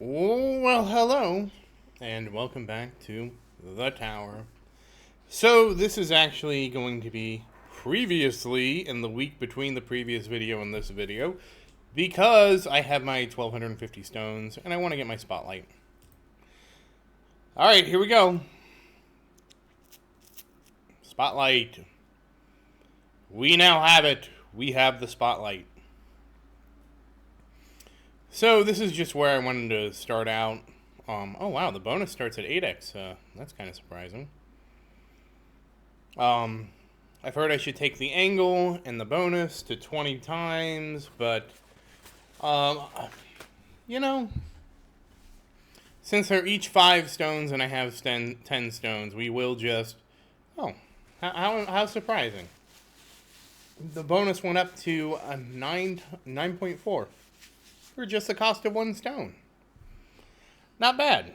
Well, hello, and welcome back to The Tower. So, this is actually going to be previously in the week between the previous video and this video, because I have my 1250 stones and I want to get my spotlight. Alright, here we go. Spotlight. We now have it. We have the spotlight. So this is just where I wanted to start out. Oh wow, the bonus starts at 8x. That's kind of surprising. I've heard I should take the angle and the bonus to 20 times, but, you know, since they're each 5 stones and I have 10 stones, we will just... Oh, how surprising. The bonus went up to a 9.4 for just the cost of 1 stone. Not bad.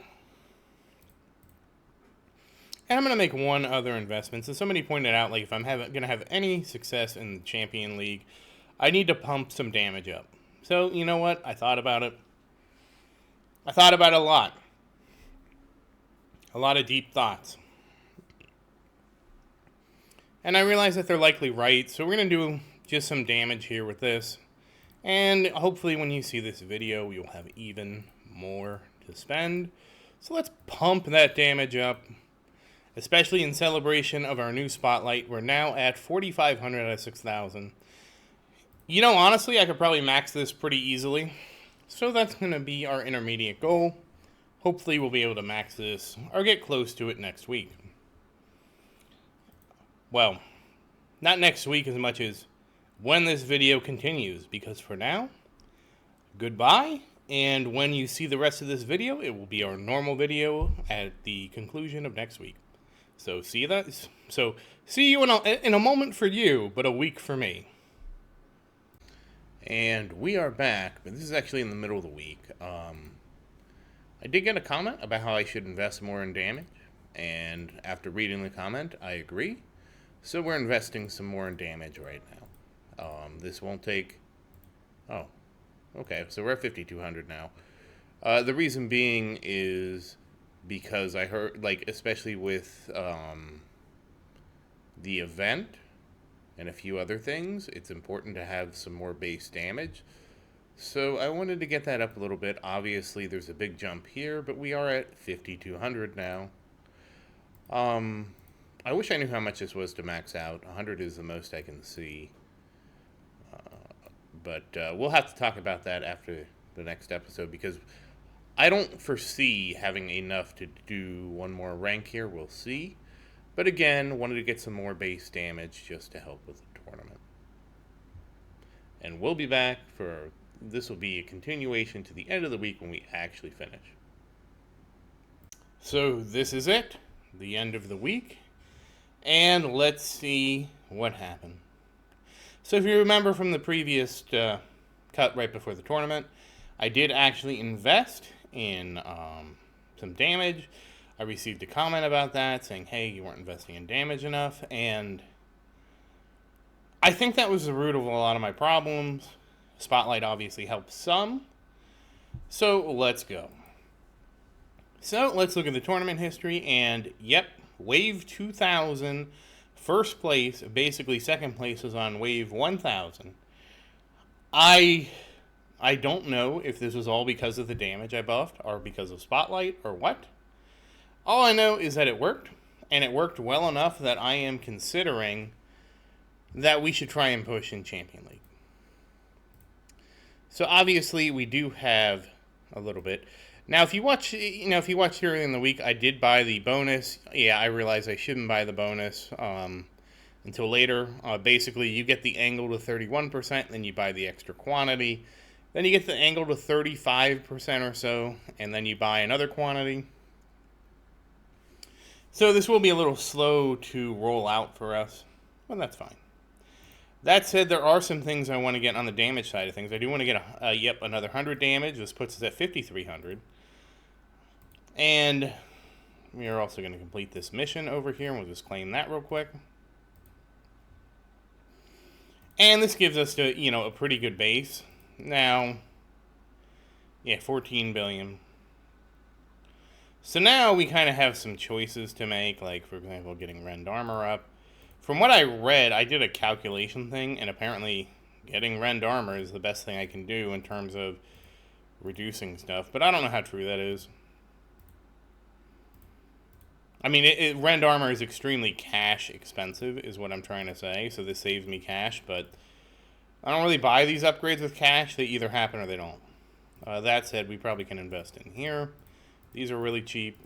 And I'm going to make one other investment. So somebody pointed out, like, if I'm going to have any success in the Champion League, I need to pump some damage up. So, you know what? I thought about it. I thought about it a lot. A lot of deep thoughts. And I realize that they're likely right. So we're going to do just some damage here with this. And hopefully when you see this video, you'll have even more to spend. So let's pump that damage up. Especially in celebration of our new spotlight. We're now at 4,500 out of 6,000. You know, honestly, I could probably max this pretty easily. So that's going to be our intermediate goal. Hopefully we'll be able to max this or get close to it next week. Well, not next week as much as when this video continues. Because for now, goodbye. And when you see the rest of this video, it will be our normal video at the conclusion of next week. So see you in a moment for you, but a week for me. And we are back, but this is actually in the middle of the week. I did get a comment about how I should invest more in damage, and after reading the comment, I agree. So we're investing some more in damage right now. This won't take... Oh, okay, so we're at 5,200 now. The reason being is... because I heard, like, especially with the event and a few other things, it's important to have some more base damage. So I wanted to get that up a little bit. Obviously, there's a big jump here, but we are at 5,200 now. I wish I knew how much this was to max out. 100 is the most I can see. But we'll have to talk about that after the next episode, because... I don't foresee having enough to do one more rank here. We'll see. But again, wanted to get some more base damage just to help with the tournament. And we'll be back for... This will be a continuation to the end of the week when we actually finish. So this is it. The end of the week. And let's see what happened. So if you remember from the previous cut right before the tournament, I did actually invest in some damage. I received a comment about that saying, hey, you weren't investing in damage enough, and I think that was the root of a lot of my problems. Spotlight obviously helps some. So let's go. So let's look at the tournament history, and yep, Wave 2000, first place, basically second place was on Wave 1000. I don't know if this was all because of the damage I buffed or because of Spotlight or what. All I know is that it worked, and it worked well enough that I am considering that we should try and push in Champion League. So obviously we do have a little bit. Now if you watch earlier in the week, I did buy the bonus. Yeah, I realized I shouldn't buy the bonus until later. Basically, you get the angle to 31%, then you buy the extra quantity. Then you get the angle to 35% or so, and then you buy another quantity. So this will be a little slow to roll out for us, but that's fine. That said, there are some things I want to get on the damage side of things. I do want to get another 100 damage. This puts us at 5,300. And we are also going to complete this mission over here, and we'll just claim that real quick. And this gives us a pretty good base. Now, yeah, 14 billion. So now we kind of have some choices to make, like, for example, getting Rend Armor up. From what I read, I did a calculation thing, and apparently getting Rend Armor is the best thing I can do in terms of reducing stuff, but I don't know how true that is. I mean, Rend Armor is extremely cash expensive, is what I'm trying to say, so this saves me cash, but I don't really buy these upgrades with cash. They either happen or they don't. That said, we probably can invest in here. These are really cheap.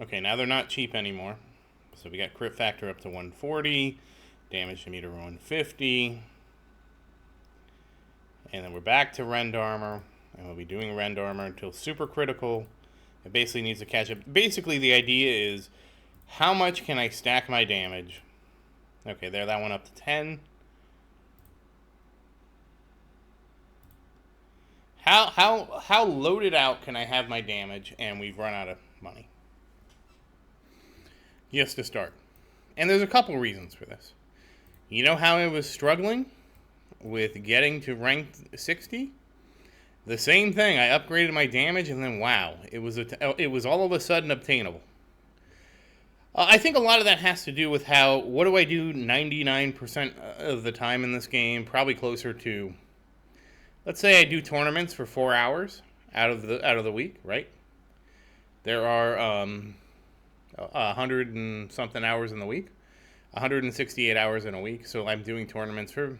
Okay, now they're not cheap anymore. So we got crit factor up to 140, damage to meter 150. And then we're back to Rend Armor, and we'll be doing Rend Armor until super critical. It basically needs to catch up. Basically, the idea is, how much can I stack my damage? Okay, there, that went up to 10. How loaded out can I have my damage, and we've run out of money? Just to start. And there's a couple reasons for this. You know how I was struggling with getting to rank 60? The same thing. I upgraded my damage, and then wow, it was all of a sudden obtainable. I think a lot of that has to do with what do I do 99% of the time in this game? Probably closer to, let's say I do tournaments for 4 hours out of the week, right? There are 100 and something hours in the week, 168 hours in a week. So I'm doing tournaments for,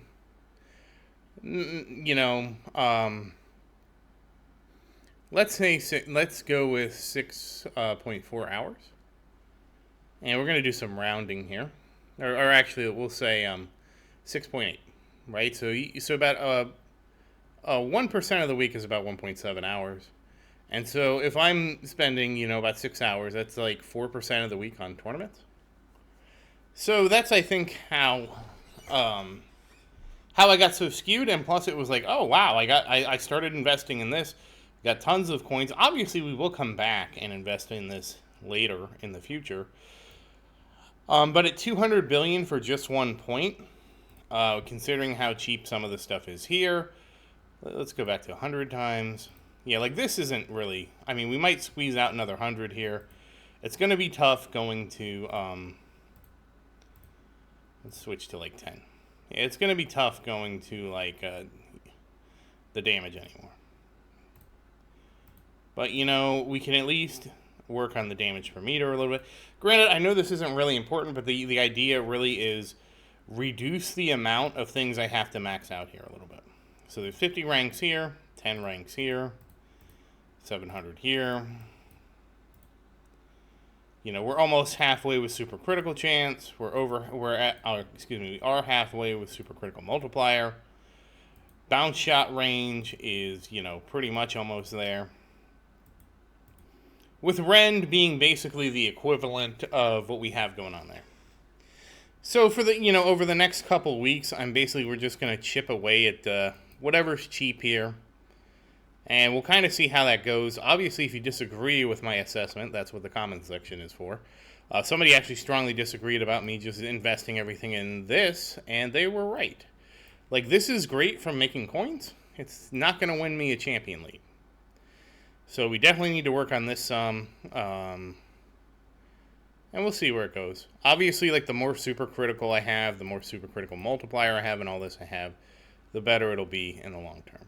let's go with 6.4 hours. And we're going to do some rounding here. Or actually, we'll say 6.8, right? So about 1% of the week is about 1.7 hours. And so if I'm spending, about 6 hours, that's like 4% of the week on tournaments. So that's, I think, how I got so skewed. And plus it was like, oh, wow, I started investing in this. Got tons of coins. Obviously, we will come back and invest in this later in the future. But at 200 billion for just 1 point, considering how cheap some of the stuff is here, let's go back to 100 times. Yeah, like this isn't really, I mean, we might squeeze out another 100 here. It's going to be tough going to, let's switch to like 10. Yeah, it's going to be tough going to like the damage anymore. But, we can at least work on the damage per meter a little bit. Granted, I know this isn't really important, but the idea really is reduce the amount of things I have to max out here a little bit. So there's 50 ranks here, 10 ranks here, 700 here. We're almost halfway with super critical chance. We are halfway with super critical multiplier. Bounce shot range is, pretty much almost there. With Rend being basically the equivalent of what we have going on there. So for the, over the next couple weeks, we're just going to chip away at whatever's cheap here. And we'll kind of see how that goes. Obviously, if you disagree with my assessment, that's what the comment section is for. Somebody actually strongly disagreed about me just investing everything in this, and they were right. Like, this is great from making coins. It's not going to win me a champion league. So we definitely need to work on this some, and we'll see where it goes. Obviously, like, the more super critical I have, the more super critical multiplier I have, and all this I have, the better it'll be in the long term.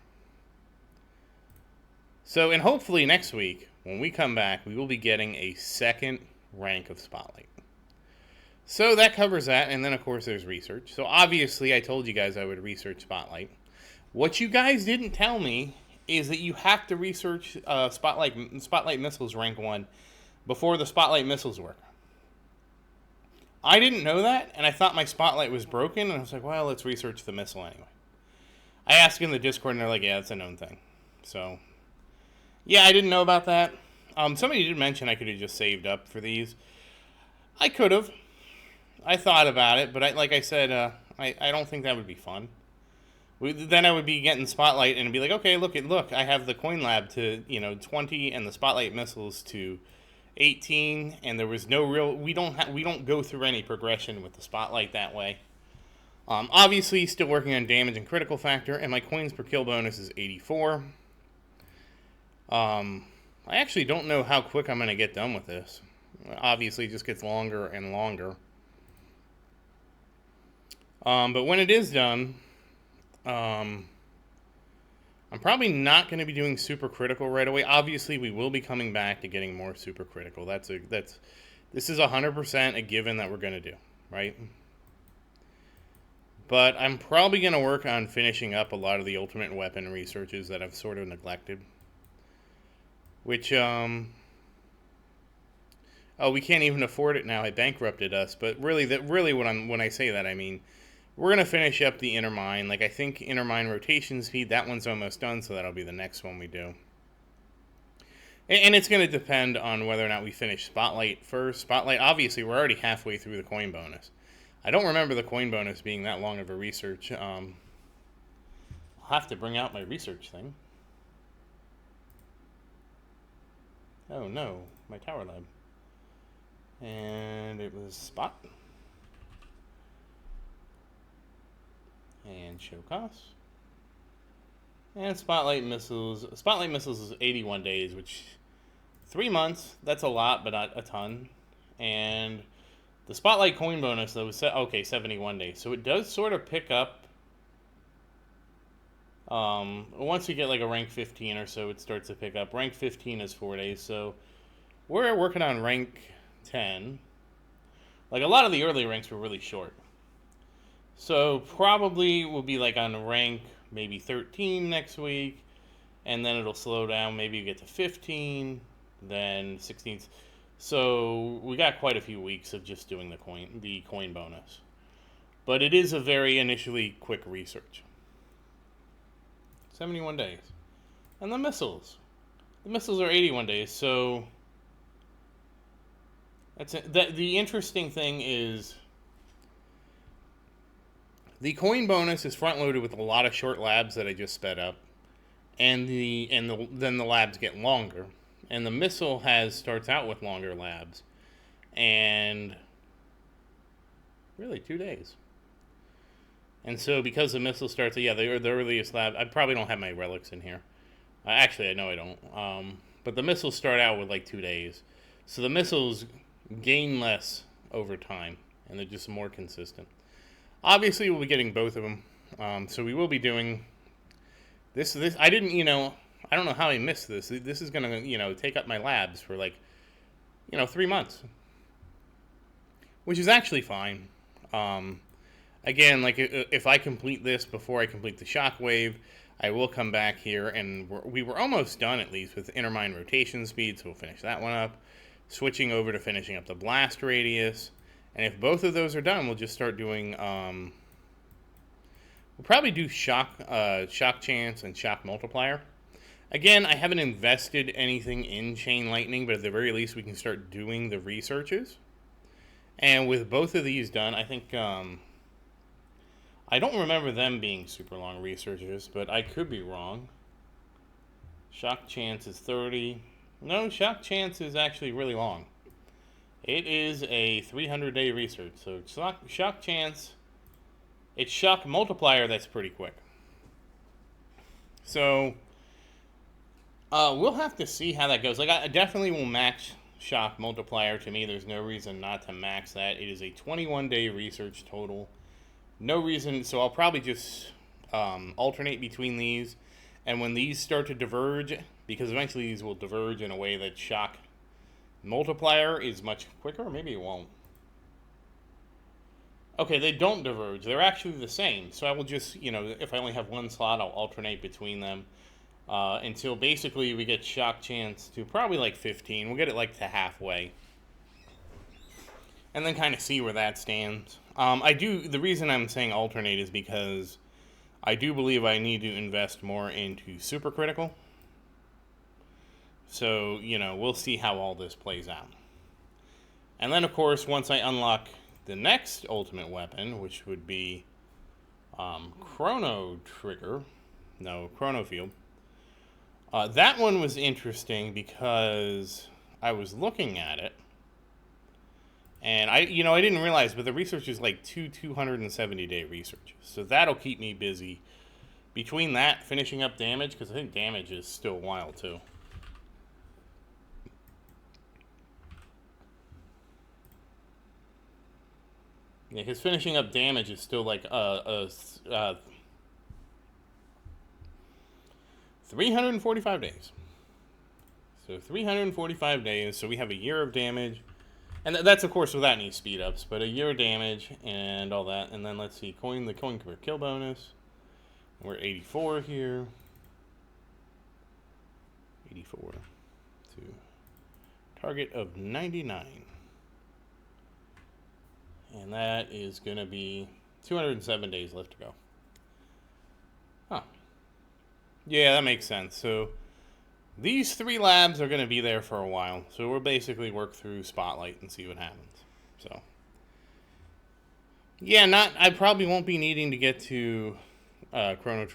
So, and hopefully next week, when we come back, we will be getting a second rank of Spotlight. So that covers that, and then of course there's research. So obviously I told you guys I would research Spotlight. What you guys didn't tell me is that you have to research Spotlight Missiles rank 1 before the Spotlight Missiles work. I didn't know that, and I thought my Spotlight was broken, and I was like, well, let's research the missile anyway. I asked in the Discord, and they're like, yeah, it's a known thing. So, yeah, I didn't know about that. Somebody did mention I could have just saved up for these. I could have. I thought about it, but like I said, I don't think that would be fun. Then I would be getting Spotlight and be like, okay, look, I have the Coin Lab to 20 and the Spotlight Missiles to 18, and there was no real. We don't go through any progression with the Spotlight that way. Obviously, still working on damage and critical factor, and my coins per kill bonus is 84. I actually don't know how quick I'm going to get done with this. Obviously, it just gets longer and longer. But when it is done, I'm probably not going to be doing super critical right away. Obviously, we will be coming back to getting more super critical. This is 100% a given that we're going to do, right? But I'm probably going to work on finishing up a lot of the ultimate weapon researches that I've sort of neglected. Which, oh, we can't even afford it now. It bankrupted us. But really, when I say that, I mean, we're going to finish up the inner mine. Like, I think inner mine rotation speed, that one's almost done, so that'll be the next one we do. And it's going to depend on whether or not we finish Spotlight first. Spotlight, obviously, we're already halfway through the coin bonus. I don't remember the coin bonus being that long of a research. I'll have to bring out my research thing. Oh no, my tower lab. And it was Spot. And show costs. And Spotlight Missiles. Spotlight Missiles is 81 days, which 3 months, that's a lot, but not a ton. And the Spotlight coin bonus, though, was 71 days. So it does sort of pick up. Once you get like a rank 15 or so, it starts to pick up. Rank 15 is 4 days, so we're working on rank 10. Like, a lot of the early ranks were really short. So probably we'll be like on rank maybe 13 next week, and then it'll slow down. Maybe you get to 15, then 16. So we got quite a few weeks of just doing the coin bonus. But it is a very initially quick research. 71 days. And the missiles. The missiles are 81 days, so the interesting thing is the coin bonus is front loaded with a lot of short labs that I just sped up, and then the labs get longer, and the missile starts out with longer labs, and really 2 days. And so because the missile starts, the earliest lab, I probably don't have my relics in here. Actually, I know I don't. But the missiles start out with like 2 days, so the missiles gain less over time, and they're just more consistent. Obviously, we'll be getting both of them, so we will be doing this. I didn't, I don't know how I missed this. This is gonna, take up my labs for like, 3 months, which is actually fine. Again, like if I complete this before I complete the shockwave, I will come back here, and we were almost done at least with inner mine rotation speed, so we'll finish that one up. Switching over to finishing up the blast radius, and if both of those are done, we'll just start doing. We'll probably do shock chance and shock multiplier. Again, I haven't invested anything in chain lightning, but at the very least, we can start doing the researches. And with both of these done, I think. I don't remember them being super long researches, but I could be wrong. Shock chance is 30. No, shock chance is actually really long. It is a 300-day research. So shock chance, it's shock multiplier that's pretty quick. So we'll have to see how that goes. Like, I definitely will max shock multiplier. To me, there's no reason not to max that. It is a 21-day research total. No reason, so I'll probably just alternate between these, and when these start to diverge, because eventually these will diverge in a way that shock multiplier is much quicker, maybe it won't. Okay, they don't diverge, they're actually the same, so I will just, if I only have one slot, I'll alternate between them until basically we get shock chance to probably like 15, we'll get it like to halfway, and then kind of see where that stands. The reason I'm saying alternate is because I do believe I need to invest more into supercritical. So, we'll see how all this plays out. And then, of course, once I unlock the next ultimate weapon, which would be Chrono Field. That one was interesting because I was looking at it. And I didn't realize, but the research is like 270-day researches. So that'll keep me busy. Between that, finishing up damage, because I think damage is still wild too. Yeah, his finishing up damage is still like 345 days. So 345 days. So we have a year of damage, and that's of course without any speed ups, but a year of damage and all that. And then let's see, the coin per kill bonus. We're 84 here. 84 to target of 99. And that is going to be 207 days left to go. Huh. Yeah, that makes sense. So these 3 labs are going to be there for a while. So we'll basically work through Spotlight and see what happens. So yeah, I probably won't be needing to get to Chrono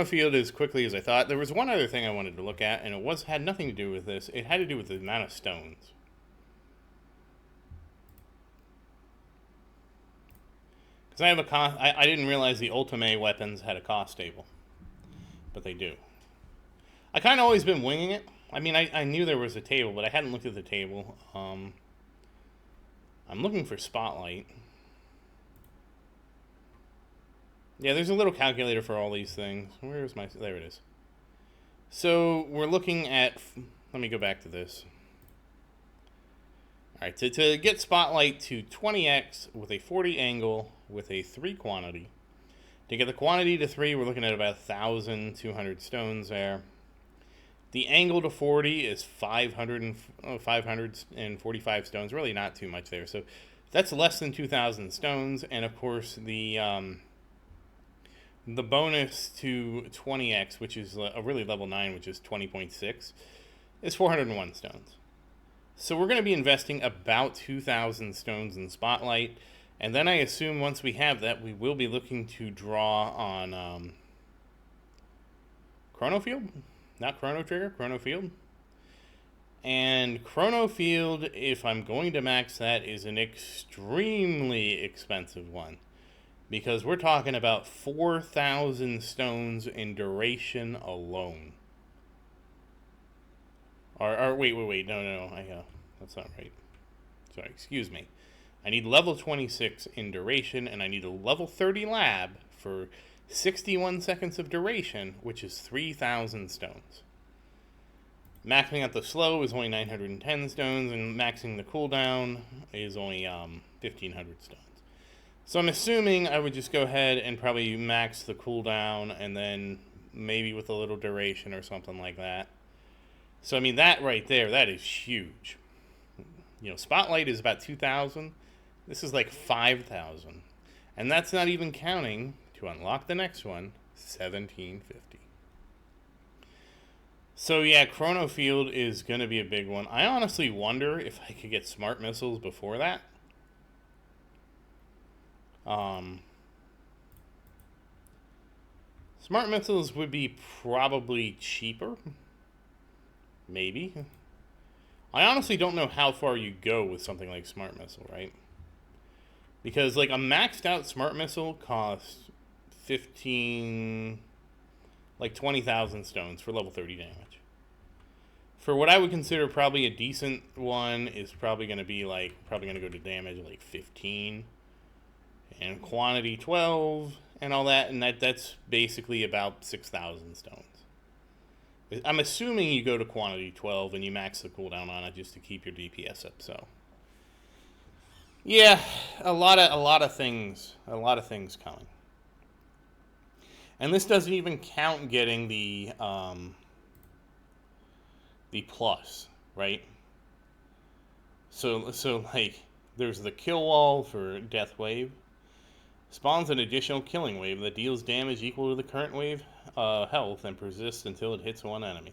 Field as quickly as I thought. There was one other thing I wanted to look at, and it had nothing to do with this. It had to do with the amount of stones. Because I have a cost. I didn't realize the Ultimate weapons had a cost table, but they do. I kind of always been winging it. I mean, I knew there was a table, but I hadn't looked at the table. I'm looking for Spotlight. Yeah, there's a little calculator for all these things. Where's my... There it is. So, we're looking at... Let me go back to this. Alright, to get Spotlight to 20x with a 40 angle with a 3 quantity. To get the quantity to 3, we're looking at about 1,200 stones there. The angle to 40 is 545 stones. Really not too much there. So, that's less than 2,000 stones. And, of course, the bonus to 20x, which is a really level 9, which is 20.6, is 401 stones. So we're going to be investing about 2,000 stones in Spotlight. And then I assume once we have that, we will be looking to draw on Chrono Field? Not Chrono Trigger, Chrono Field. And Chrono Field, if I'm going to max that, is an extremely expensive one. Because we're talking about 4,000 stones in duration alone. Wait. No. That's not right. Sorry, excuse me. I need level 26 in duration, and I need a level 30 lab for 61 seconds of duration, which is 3,000 stones. Maxing out the slow is only 910 stones, and maxing the cooldown is only 1,500 stones. So I'm assuming I would just go ahead and probably max the cooldown, and then maybe with a little duration or something like that. So I mean, that right there, that is huge. You know, Spotlight is about 2,000. This is like 5,000. And that's not even counting, to unlock the next one, 1,750. So yeah, Chrono Field is going to be a big one. I honestly wonder if I could get smart missiles before that. Smart missiles would be probably cheaper. Maybe. I honestly don't know how far you go with something like smart missile, right? Because like a maxed out smart missile costs 20,000 stones for level 30 damage. For what I would consider probably a decent one is probably going to be probably going to go to damage like 15 and quantity 12 and all that, and that's basically about 6,000 stones. I'm assuming you go to quantity 12 and you max the cooldown on it just to keep your DPS up. So, yeah, a lot of things coming. And this doesn't even count getting the plus, right? So like there's the kill wall for Death Wave. Spawns an additional killing wave that deals damage equal to the current wave health and persists until it hits one enemy.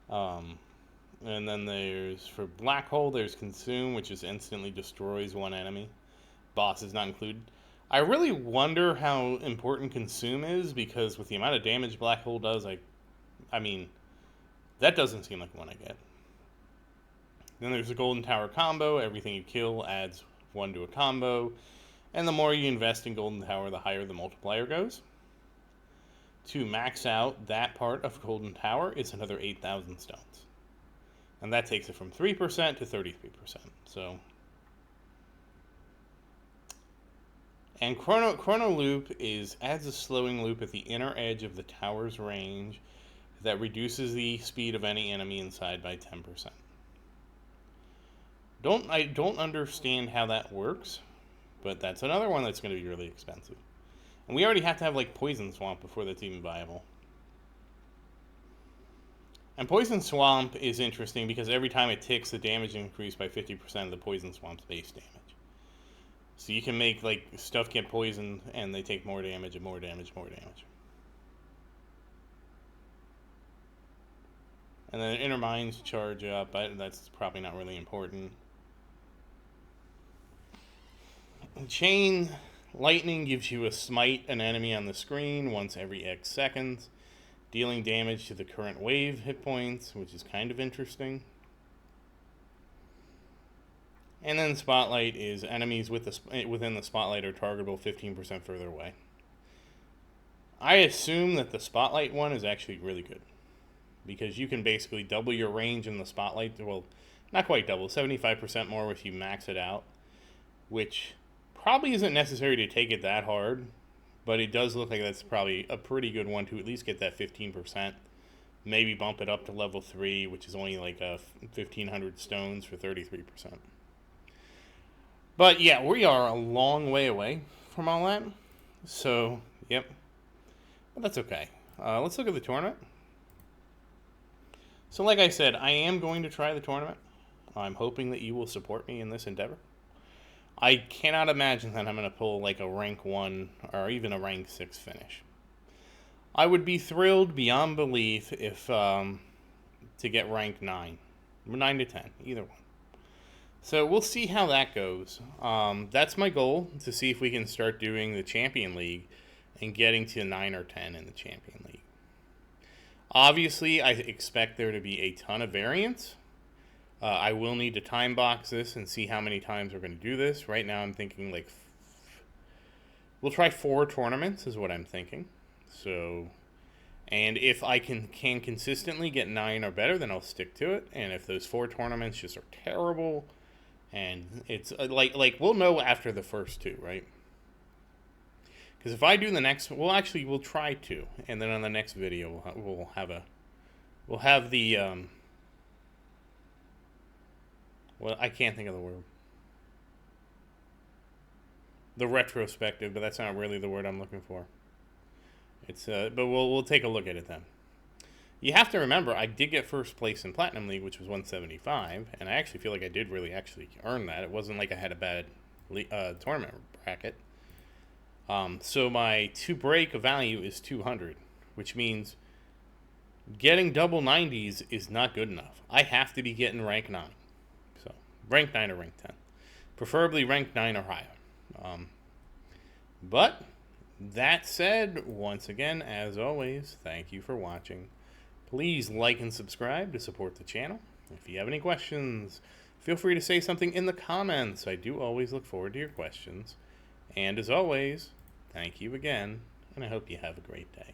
And then there's, for Black Hole, there's Consume, which just instantly destroys one enemy. Boss is not included. I really wonder how important Consume is, because with the amount of damage Black Hole does, I mean, that doesn't seem like one I get. Then there's the Golden Tower combo. Everything you kill adds 1 to a combo. And the more you invest in Golden Tower, the higher the multiplier goes. To max out that part of Golden Tower is another 8,000 stones. And that takes it from 3% to 33%. So, and chrono loop adds a slowing loop at the inner edge of the tower's range that reduces the speed of any enemy inside by 10%. I don't understand how that works, but that's another one that's going to be really expensive. And we already have to have like Poison Swamp before that's even viable. And Poison Swamp is interesting because every time it ticks, the damage increased by 50% of the Poison Swamp's base damage. So you can make like stuff get poisoned and they take more damage and more damage, more damage. And then Inner Mines charge up, but that's probably not really important. Chain Lightning gives you a smite an enemy on the screen once every X seconds, dealing damage to the current wave hit points, which is kind of interesting. And then Spotlight is enemies within the Spotlight are targetable 15% further away. I assume that the Spotlight one is actually really good, because you can basically double your range in the Spotlight. Well, not quite double, 75% more if you max it out, which probably isn't necessary to take it that hard, but it does look like that's probably a pretty good one to at least get that 15%. Maybe bump it up to level 3, which is only like 1,500 stones for 33%. But yeah, we are a long way away from all that. So, yep. But that's okay. Let's look at the tournament. So like I said, I am going to try the tournament. I'm hoping that you will support me in this endeavor. I cannot imagine that I'm going to pull like a rank 1 or even a rank 6 finish. I would be thrilled beyond belief if to get rank 9. 9 to 10, either one. So we'll see how that goes. That's my goal, to see if we can start doing the Champion League and getting to 9 or 10 in the Champion League. Obviously, I expect there to be a ton of variance. I will need to time box this and see how many times we're going to do this. Right now I'm thinking like we'll try 4 tournaments is what I'm thinking. So, and if I can consistently get 9 or better, then I'll stick to it. And if those 4 tournaments just are terrible, and it's like we'll know after the first 2, right? Because if I do the next, we'll try 2, and then on the next video we'll have the well, I can't think of the word. The retrospective, but that's not really the word I'm looking for. It's but we'll take a look at it then. You have to remember, I did get first place in Platinum League, which was 175, and I actually feel like I did really actually earn that. It wasn't like I had a bad tournament bracket. So my to break value is 200, which means getting double 90s is not good enough. I have to be getting rank 9. So rank 9 or rank 10. Preferably rank 9 or higher. But that said, once again, as always, thank you for watching. Please like and subscribe to support the channel. If you have any questions, feel free to say something in the comments. I do always look forward to your questions. And as always, thank you again, and I hope you have a great day.